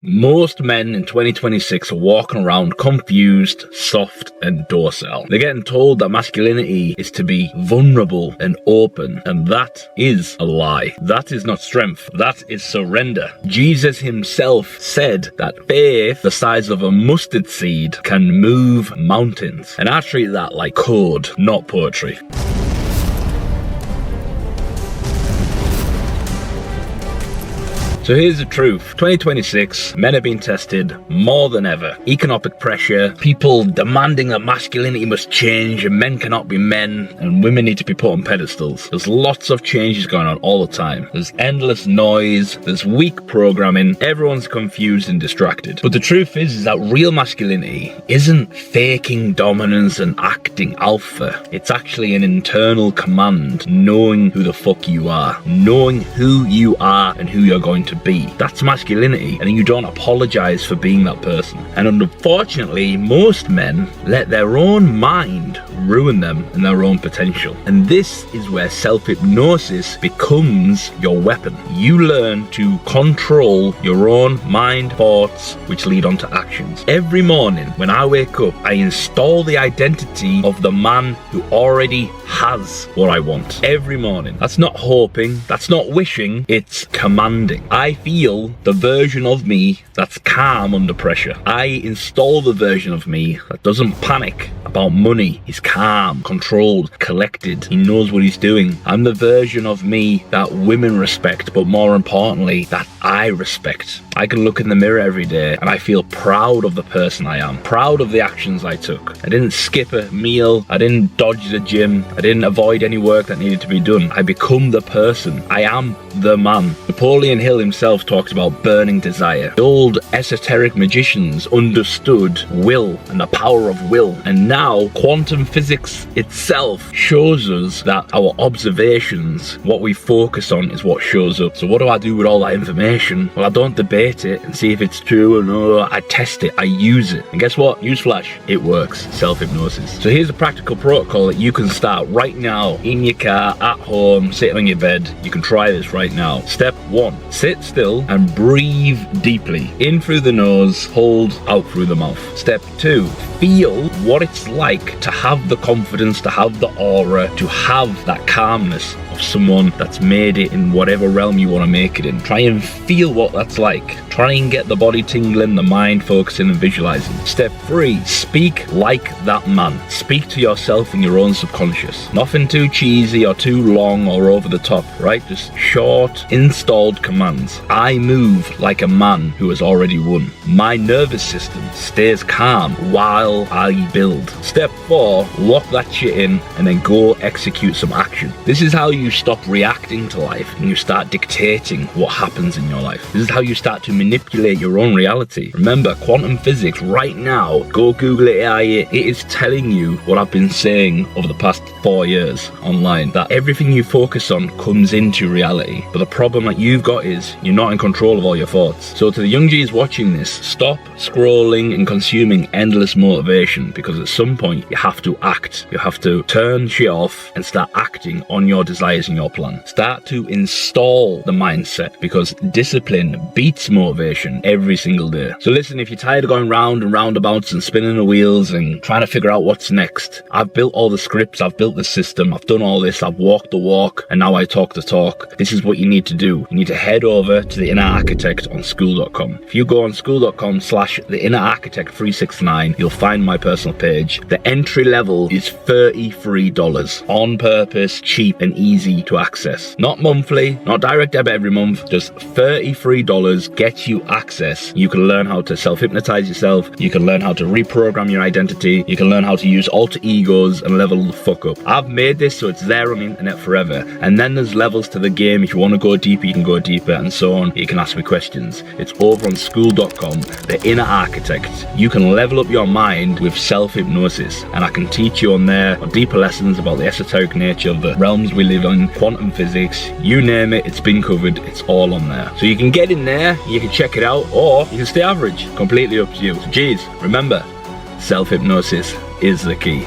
Most men in 2026 are walking around confused, soft, and docile. They're getting told that masculinity is to be vulnerable and open, and that is a lie. That is not strength. That is surrender. Jesus himself said that faith the size of a mustard seed can move mountains. And I treat that like code, not poetry. So here's the truth. 2026, men are being tested more than ever. Economic pressure, people demanding that masculinity must change and men cannot be men and women need to be put on pedestals. There's lots of changes going on all the time. There's endless noise, there's weak programming, everyone's confused and distracted. But the truth is that real masculinity isn't faking dominance and acting alpha. It's actually an internal command, knowing who the fuck you are, knowing who you are and who you're going to be. That's masculinity, and you don't apologize for being that person. And unfortunately, most men let their own mind ruin them and their own potential. And this is where self-hypnosis becomes your weapon. You learn to control your own mind thoughts, which lead on to actions. Every morning when I wake up, I install the identity of the man who already has what I want. Every morning. That's not hoping, that's not wishing, it's commanding. I feel the version of me that's calm under pressure. I install the version of me that doesn't panic about money. He's calm, controlled, collected. He knows what he's doing. I'm the version of me that women respect, but more importantly, that I respect. I can look in the mirror every day and I feel proud of the person I am, proud of the actions I took. I didn't skip a meal, I didn't dodge the gym, I didn't avoid any work that needed to be done. I become the person. I am the man. Napoleon Hill himself talks about burning desire. The old esoteric magicians understood will and the power of will, and now quantum physics itself shows us that our observations, what we focus on, is what shows up. So what do I do with all that information? Well, I don't debate it and see if it's true or no. I test it, I use it, and guess what? Newsflash, it works. Self-hypnosis. So here's a practical protocol that you can start right now in your car, at home, sitting on your bed. You can try this right now. Step 1, sit still and breathe deeply. In through the nose, hold out through the mouth. Step 2, feel what it's like to have the confidence, to have the aura, to have that calmness of someone that's made it in whatever realm you want to make it in. Try and feel what that's like. Try and get the body tingling, the mind focusing and visualizing. Step 3, speak like that man. Speak to yourself in your own subconscious. Nothing too cheesy or too long or over the top, right? Just short, installed commands. I move like a man who has already won. My nervous system stays calm while I build. Step 4, lock that shit in and then go execute some action. This is how you stop reacting to life and you start dictating what happens in your life. This is how you start to manipulate your own reality. Remember, quantum physics right now, go Google it, it is telling you what I've been saying over the past 4 years online, that everything you focus on comes into reality. But the problem that you've got is you're not in control of all your thoughts. So to the young G's watching this, stop scrolling and consuming endless motivation, because at some point you have to act. You have to turn shit off and start acting on your desires and your plan. Start to install the mindset, because discipline beats motivation every single day. So listen, if you're tired of going round and roundabouts and spinning the wheels and trying to figure out what's next, I've built all the scripts, I've built the system, I've done all this, I've walked the walk, and now I talk the talk. This is what you need to do. You need to head over to the Inner Architect on school.com. If you go on school.com/the Inner Architect 369, you'll find my personal page. The entry level is $33. On purpose, cheap and easy to access. Not monthly, not direct debit every month, just $33 gets you access. You can learn how to self-hypnotize yourself, you can learn how to reprogram your identity, you can learn how to use alter egos and level the fuck up. I've made this so it's there on the internet forever, and then there's levels to the game. If you want to go deeper, you can go deeper, and so on. You can ask me questions. It's over on school.com, the Inner Architect. You can level up your mind with self-hypnosis, and I can teach you on there on deeper lessons about the esoteric nature of the realms we live in, quantum physics, you name it, it's been covered, it's all on there. So you can get in there, you can check it out, or you can stay average. Completely up to you. So geez, remember, self-hypnosis is the key.